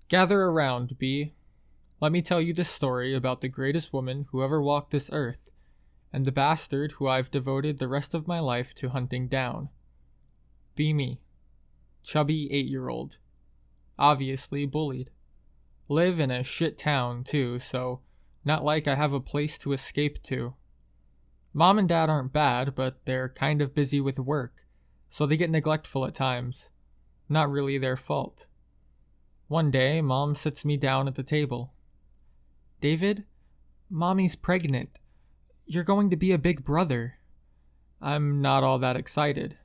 Gather around, B. Let me tell you this story about the greatest woman who ever walked this earth, and the bastard who I've devoted the rest of my life to hunting down. Be me. Chubby 8-year-old. Obviously bullied. Live in a shit town, too, so not like I have a place to escape to. Mom and Dad aren't bad, but they're kind of busy with work, so they get neglectful at times. Not really their fault. One day, Mom sits me down at the table. David, Mommy's pregnant. You're going to be a big brother. I'm not all that excited.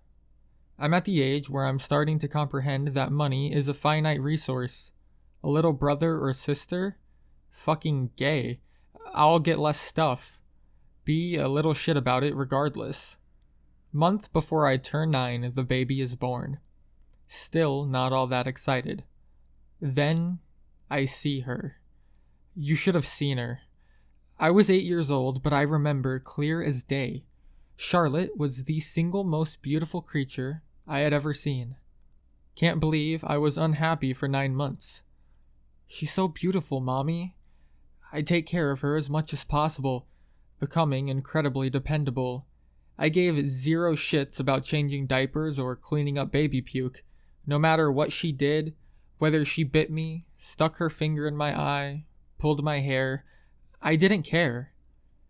I'm at the age where I'm starting to comprehend that money is a finite resource. A little brother or sister? Fucking gay. I'll get less stuff. Be a little shit about it regardless. Month before I turn 9, the baby is born. Still not all that excited. Then I see her. You should have seen her. I was 8 years old, but I remember clear as day. Charlotte was the single most beautiful creature I had ever seen. Can't believe I was unhappy for 9 months. She's so beautiful, Mommy. I take care of her as much as possible, becoming incredibly dependable. I gave 0 shits about changing diapers or cleaning up baby puke, no matter what she did, whether she bit me, stuck her finger in my eye, pulled my hair. I didn't care.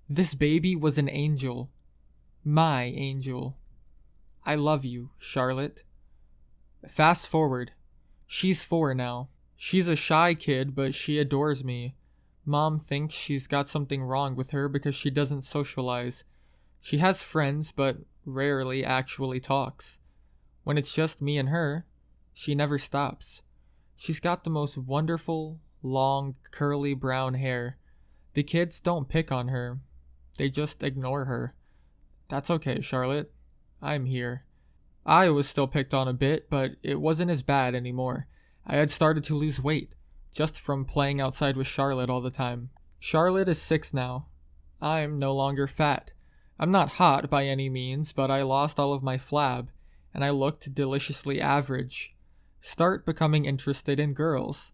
This baby was an angel. My angel. I love you, Charlotte. Fast forward. She's 4 now. She's a shy kid, but she adores me. Mom thinks she's got something wrong with her because she doesn't socialize. She has friends, but rarely actually talks. When it's just me and her, she never stops. She's got the most wonderful, long, curly brown hair. The kids don't pick on her. They just ignore her. That's okay, Charlotte. I'm here. I was still picked on a bit, but it wasn't as bad anymore. I had started to lose weight, just from playing outside with Charlotte all the time. Charlotte is 6 now. I'm no longer fat. I'm not hot by any means, but I lost all of my flab, and I looked deliciously average. Start becoming interested in girls.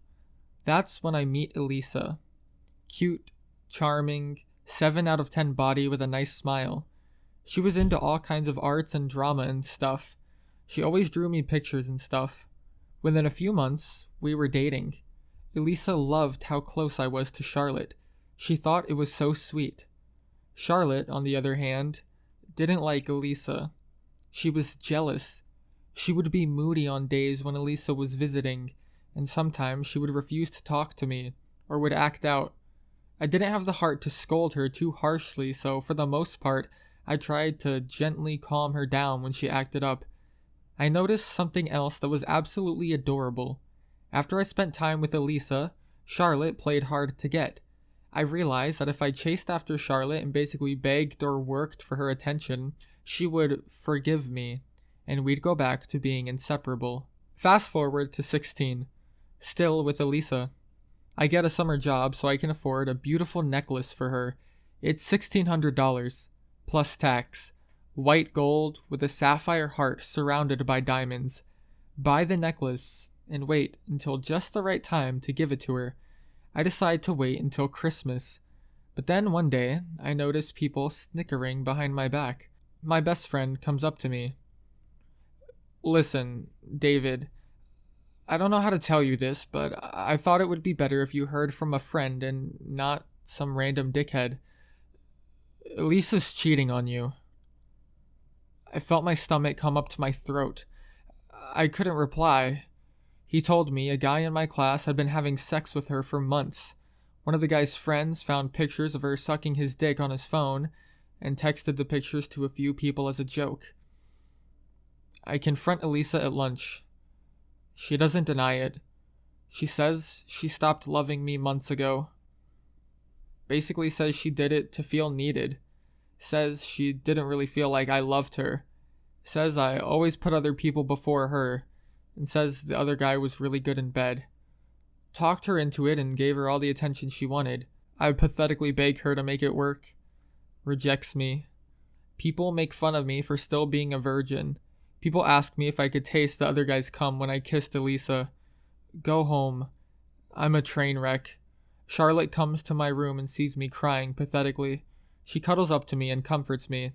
That's when I meet Elisa. Cute, charming, 7 out of 10 body with a nice smile. She was into all kinds of arts and drama and stuff. She always drew me pictures and stuff. Within a few months, we were dating. Elisa loved how close I was to Charlotte. She thought it was so sweet. Charlotte, on the other hand, didn't like Elisa. She was jealous. She would be moody on days when Elisa was visiting, and sometimes she would refuse to talk to me, or would act out. I didn't have the heart to scold her too harshly, so for the most part, I tried to gently calm her down when she acted up. I noticed something else that was absolutely adorable. After I spent time with Elisa, Charlotte played hard to get. I realized that if I chased after Charlotte and basically begged or worked for her attention, she would forgive me, and we'd go back to being inseparable. Fast forward to 16. Still with Elisa. I get a summer job so I can afford a beautiful necklace for her. It's $1,600, plus tax. White gold with a sapphire heart surrounded by diamonds. Buy the necklace and wait until just the right time to give it to her. I decide to wait until Christmas. But then one day, I notice people snickering behind my back. My best friend comes up to me. Listen, David, I don't know how to tell you this, but I thought it would be better if you heard from a friend and not some random dickhead. Lisa's cheating on you. I felt my stomach come up to my throat. I couldn't reply. He told me a guy in my class had been having sex with her for months. One of the guy's friends found pictures of her sucking his dick on his phone and texted the pictures to a few people as a joke. I confront Elisa at lunch. She doesn't deny it. She says she stopped loving me months ago. Basically says she did it to feel needed. Says she didn't really feel like I loved her. Says I always put other people before her. And says the other guy was really good in bed. Talked her into it and gave her all the attention she wanted. I pathetically beg her to make it work. Rejects me. People make fun of me for still being a virgin. People ask me if I could taste the other guy's cum when I kissed Elisa. Go home. I'm a train wreck. Charlotte comes to my room and sees me crying pathetically. She cuddles up to me and comforts me.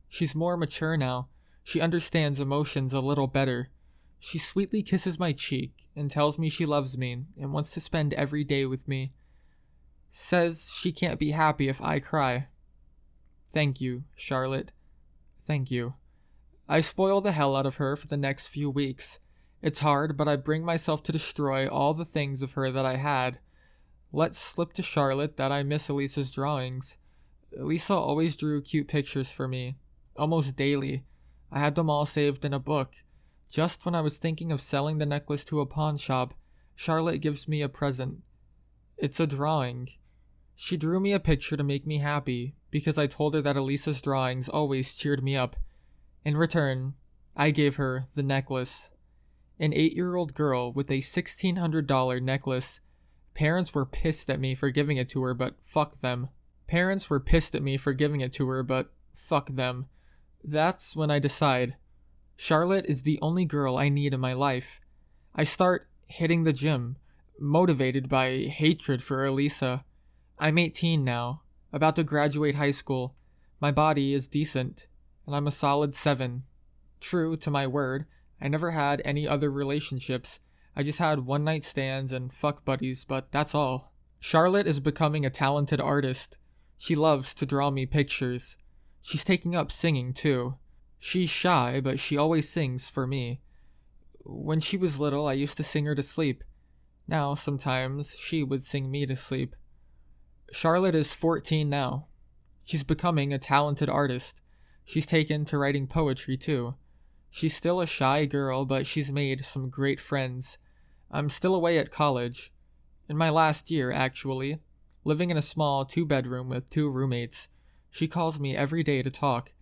She's more mature now. She understands emotions a little better. She sweetly kisses my cheek and tells me she loves me and wants to spend every day with me. Says she can't be happy if I cry. Thank you, Charlotte. Thank you. I spoil the hell out of her for the next few weeks. It's hard, but I bring myself to destroy all the things of her that I had. Let slip to Charlotte that I miss Elisa's drawings. Elisa always drew cute pictures for me, almost daily. I had them all saved in a book. Just when I was thinking of selling the necklace to a pawn shop, Charlotte gives me a present. It's a drawing. She drew me a picture to make me happy, because I told her that Elisa's drawings always cheered me up. In return, I gave her the necklace. An 8-year-old girl with a $1,600 necklace. Parents were pissed at me for giving it to her, but fuck them. That's when I decide. Charlotte is the only girl I need in my life. I start hitting the gym, motivated by hatred for Elisa. I'm 18 now, about to graduate high school. My body is decent, and I'm a solid 7. True to my word, I never had any other relationships. I just had one-night stands and fuck buddies, but that's all. Charlotte is becoming a talented artist. She loves to draw me pictures. She's taking up singing, too. She's shy, but she always sings for me. When she was little, I used to sing her to sleep. Now, sometimes, she would sing me to sleep. Charlotte is 14 now. She's becoming a talented artist. She's taken to writing poetry, too. She's still a shy girl, but she's made some great friends. I'm still away at college. In my last year, actually. Living in a small 2-bedroom with 2 roommates. She calls me every day to talk.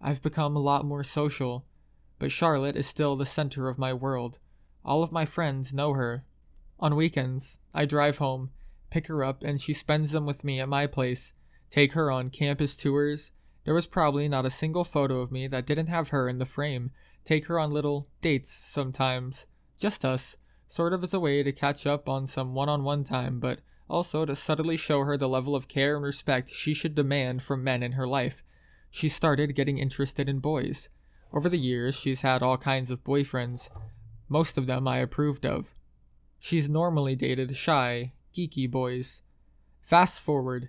I've become a lot more social. But Charlotte is still the center of my world. All of my friends know her. On weekends, I drive home, pick her up, and she spends them with me at my place. Take her on campus tours. There was probably not a single photo of me that didn't have her in the frame. Take her on little dates sometimes. Just us. Sort of as a way to catch up on some one-on-one time, but also to subtly show her the level of care and respect she should demand from men in her life. She started getting interested in boys. Over the years, she's had all kinds of boyfriends. Most of them I approved of. She's normally dated shy, geeky boys. Fast forward.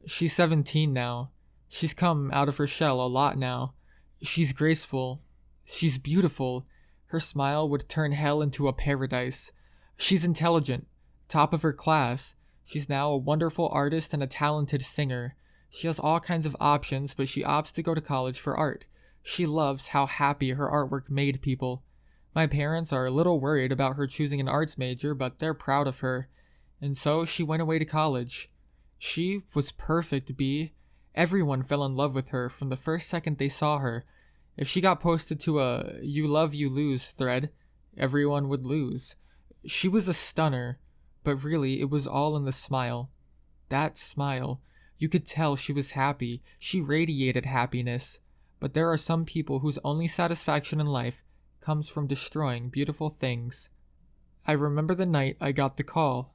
She's 17 now. She's come out of her shell a lot now. She's graceful. She's beautiful. Her smile would turn hell into a paradise. She's intelligent. Top of her class. She's now a wonderful artist and a talented singer. She has all kinds of options, but she opts to go to college for art. She loves how happy her artwork made people. My parents are a little worried about her choosing an arts major, but they're proud of her. And so she went away to college. She was perfect, B. Everyone fell in love with her from the first second they saw her. If she got posted to a "you love, you lose" thread, everyone would lose. She was a stunner, but really it was all in the smile. That smile. You could tell she was happy. She radiated happiness. But there are some people whose only satisfaction in life comes from destroying beautiful things. I remember the night I got the call.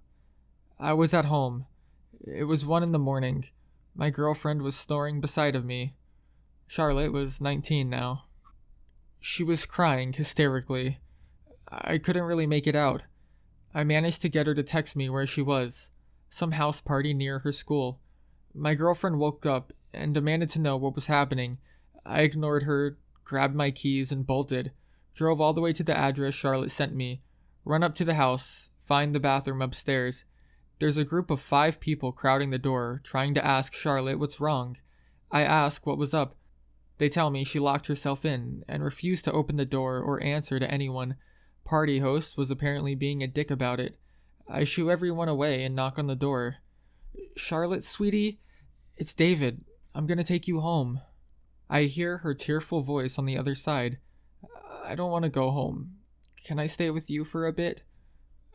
I was at home. It was 1 a.m. My girlfriend was snoring beside of me. Charlotte was 19 now. She was crying hysterically. I couldn't really make it out. I managed to get her to text me where she was. Some house party near her school. My girlfriend woke up and demanded to know what was happening. I ignored her, grabbed my keys, and bolted. Drove all the way to the address Charlotte sent me. Run up to the house, find the bathroom upstairs. There's a group of 5 people crowding the door, trying to ask Charlotte what's wrong. I ask what was up. They tell me she locked herself in and refused to open the door or answer to anyone. Party host was apparently being a dick about it. I shoo everyone away and knock on the door. "Charlotte, sweetie, it's David. I'm gonna take you home." I hear her tearful voice on the other side. "I don't want to go home. Can I stay with you for a bit?"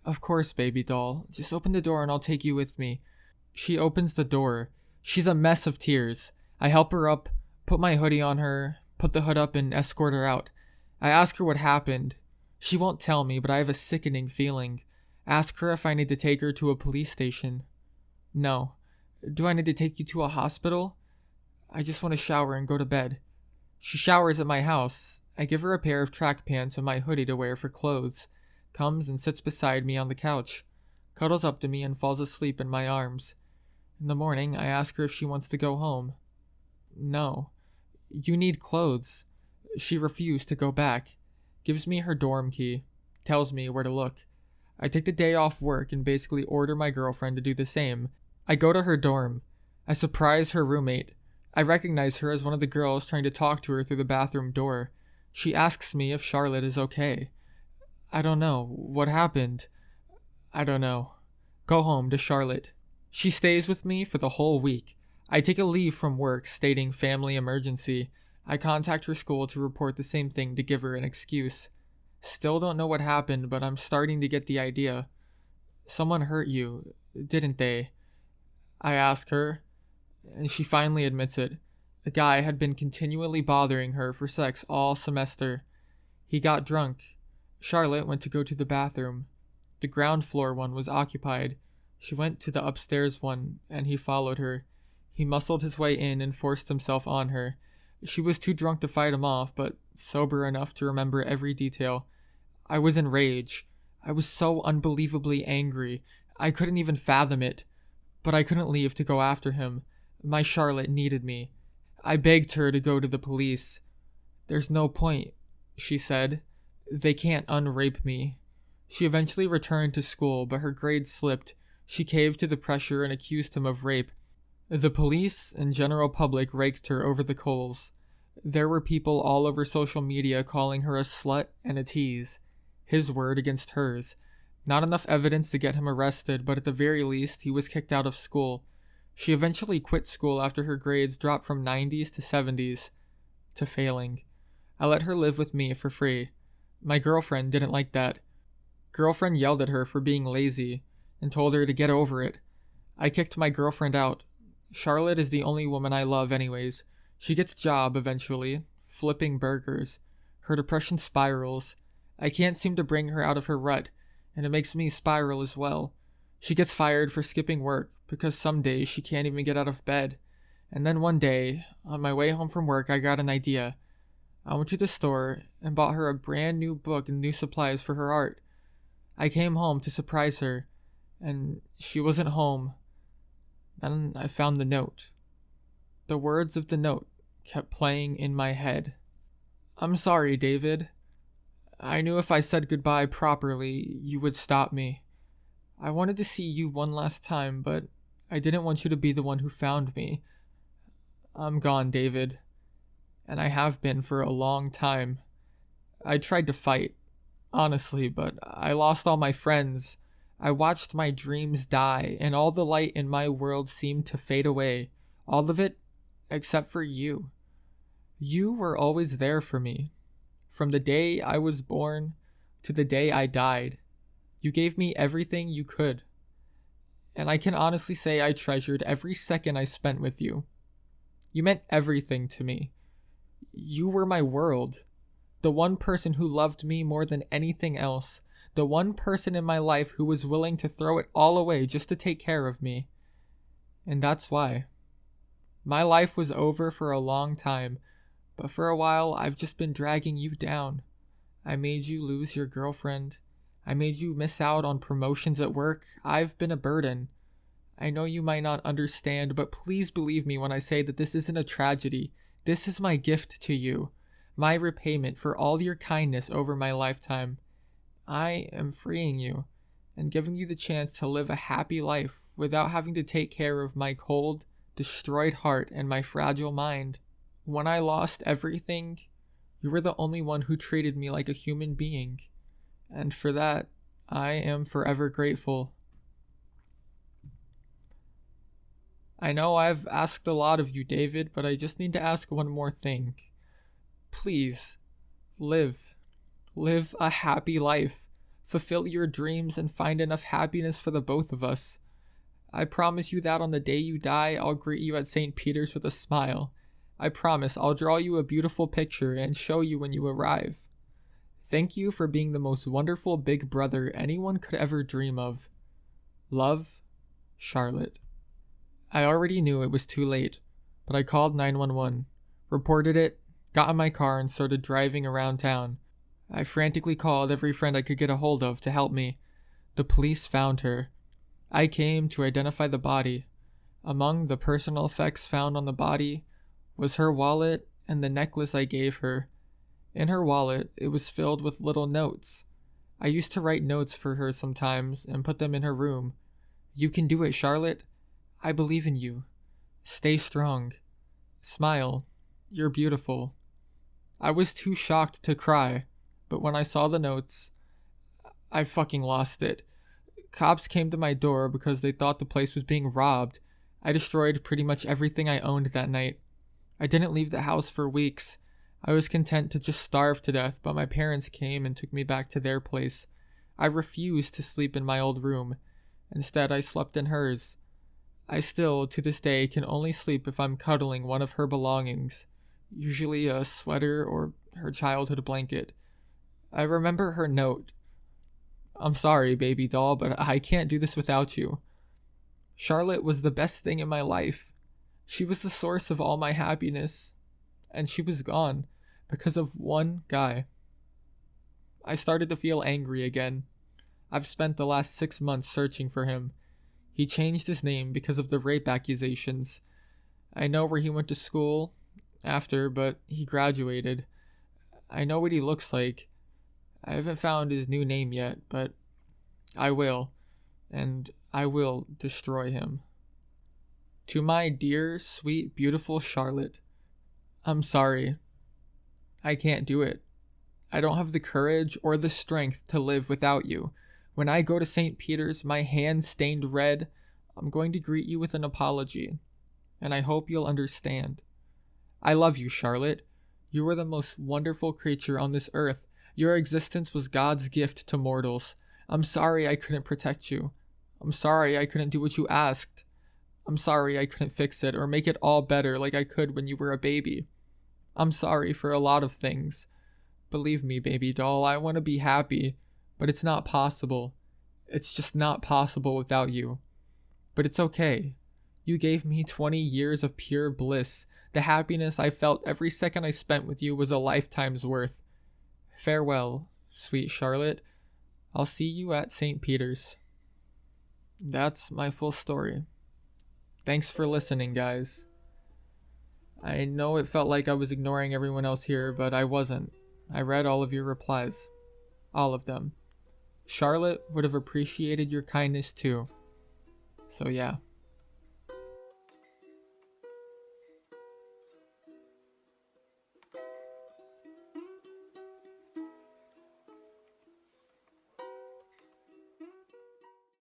"Of course, baby doll. Just open the door and I'll take you with me." She opens the door. She's a mess of tears. I help her up, put my hoodie on her, put the hood up and escort her out. I ask her what happened. She won't tell me, but I have a sickening feeling. Ask her if I need to take her to a police station. No. Do I need to take you to a hospital? I just want to shower and go to bed. She showers at my house. I give her a pair of track pants and my hoodie to wear for clothes. Comes and sits beside me on the couch. Cuddles up to me and falls asleep in my arms. In the morning, I ask her if she wants to go home. No. You need clothes. She refused to go back. Gives me her dorm key. Tells me where to look. I take the day off work and basically order my girlfriend to do the same. I go to her dorm. I surprise her roommate. I recognize her as one of the girls trying to talk to her through the bathroom door. She asks me if Charlotte is okay. I don't know. What happened? I don't know. Go home to Charlotte. She stays with me for the whole week. I take a leave from work stating family emergency. I contact her school to report the same thing to give her an excuse. Still don't know what happened, but I'm starting to get the idea. Someone hurt you, didn't they? I ask her, and she finally admits it. A guy had been continually bothering her for sex all semester. He got drunk. Charlotte went to go to the bathroom. The ground floor one was occupied. She went to the upstairs one, and he followed her. He muscled his way in and forced himself on her. She was too drunk to fight him off, but sober enough to remember every detail. I was in rage. I was so unbelievably angry. I couldn't even fathom it. But I couldn't leave to go after him. My Charlotte needed me. I begged her to go to the police. There's no point, she said. They can't unrape me. She eventually returned to school, but her grades slipped. She caved to the pressure and accused him of rape. The police and general public raked her over the coals. There were people all over social media calling her a slut and a tease. His word against hers. Not enough evidence to get him arrested, but at the very least, he was kicked out of school. She eventually quit school after her grades dropped from 90s to 70s, to failing. I let her live with me for free. My girlfriend didn't like that. Girlfriend yelled at her for being lazy and told her to get over it. I kicked my girlfriend out. Charlotte is the only woman I love anyways. She gets a job eventually, flipping burgers. Her depression spirals. I can't seem to bring her out of her rut, and it makes me spiral as well. She gets fired for skipping work because some days she can't even get out of bed. And then one day, on my way home from work, I got an idea. I went to the store and bought her a brand new book and new supplies for her art. I came home to surprise her, and she wasn't home. Then I found the note. The words of the note kept playing in my head. I'm sorry, David. I knew if I said goodbye properly, you would stop me. I wanted to see you one last time, but I didn't want you to be the one who found me. I'm gone, David. And I have been for a long time. I tried to fight, honestly, but I lost all my friends. I watched my dreams die, and all the light in my world seemed to fade away. All of it, except for you. You were always there for me. From the day I was born to the day I died, you gave me everything you could. And I can honestly say I treasured every second I spent with you. You meant everything to me. You were my world. The one person who loved me more than anything else. The one person in my life who was willing to throw it all away just to take care of me. And that's why. My life was over for a long time, but for a while I've just been dragging you down. I made you lose your girlfriend. I made you miss out on promotions at work. I've been a burden. I know you might not understand, but please believe me when I say that this isn't a tragedy. This is my gift to you. My repayment for all your kindness over my lifetime. I am freeing you and giving you the chance to live a happy life without having to take care of my cold, destroyed heart and my fragile mind. When I lost everything, you were the only one who treated me like a human being. And for that, I am forever grateful. I know I've asked a lot of you, David, but I just need to ask one more thing. Please, live. Live a happy life. Fulfill your dreams and find enough happiness for the both of us. I promise you that on the day you die, I'll greet you at St. Peter's with a smile. I promise I'll draw you a beautiful picture and show you when you arrive. Thank you for being the most wonderful big brother anyone could ever dream of. Love, Charlotte. I already knew it was too late, but I called 911, reported it, got in my car and started driving around town. I frantically called every friend I could get a hold of to help me. The police found her. I came to identify the body. Among the personal effects found on the body was her wallet and the necklace I gave her. In her wallet, it was filled with little notes. I used to write notes for her sometimes and put them in her room. You can do it, Charlotte. I believe in you. Stay strong. Smile. You're beautiful. I was too shocked to cry, but when I saw the notes, I fucking lost it. Cops came to my door because they thought the place was being robbed. I destroyed pretty much everything I owned that night. I didn't leave the house for weeks. I was content to just starve to death, but my parents came and took me back to their place. I refused to sleep in my old room. Instead, I slept in hers. I still, to this day, can only sleep if I'm cuddling one of her belongings, usually a sweater or her childhood blanket. I remember her note. I'm sorry, baby doll, but I can't do this without you. Charlotte was the best thing in my life. She was the source of all my happiness, and she was gone because of one guy. I started to feel angry again. I've spent the last 6 months searching for him. He changed his name because of the rape accusations. I know where he went to school after, but he graduated. I know what he looks like. I haven't found his new name yet, but I will, and I will destroy him. To my dear, sweet, beautiful Charlotte, I'm sorry. I can't do it. I don't have the courage or the strength to live without you. When I go to St. Peter's, my hands stained red, I'm going to greet you with an apology, and I hope you'll understand. I love you, Charlotte. You are the most wonderful creature on this earth. Your existence was God's gift to mortals. I'm sorry I couldn't protect you. I'm sorry I couldn't do what you asked. I'm sorry I couldn't fix it or make it all better like I could when you were a baby. I'm sorry for a lot of things. Believe me, baby doll, I want to be happy, but it's not possible. It's just not possible without you. But it's okay. You gave me 20 years of pure bliss. The happiness I felt every second I spent with you was a lifetime's worth. Farewell, sweet Charlotte. I'll see you at St. Peter's. That's my full story. Thanks for listening, guys. I know it felt like I was ignoring everyone else here, but I wasn't. I read all of your replies. All of them. Charlotte would have appreciated your kindness too. So yeah.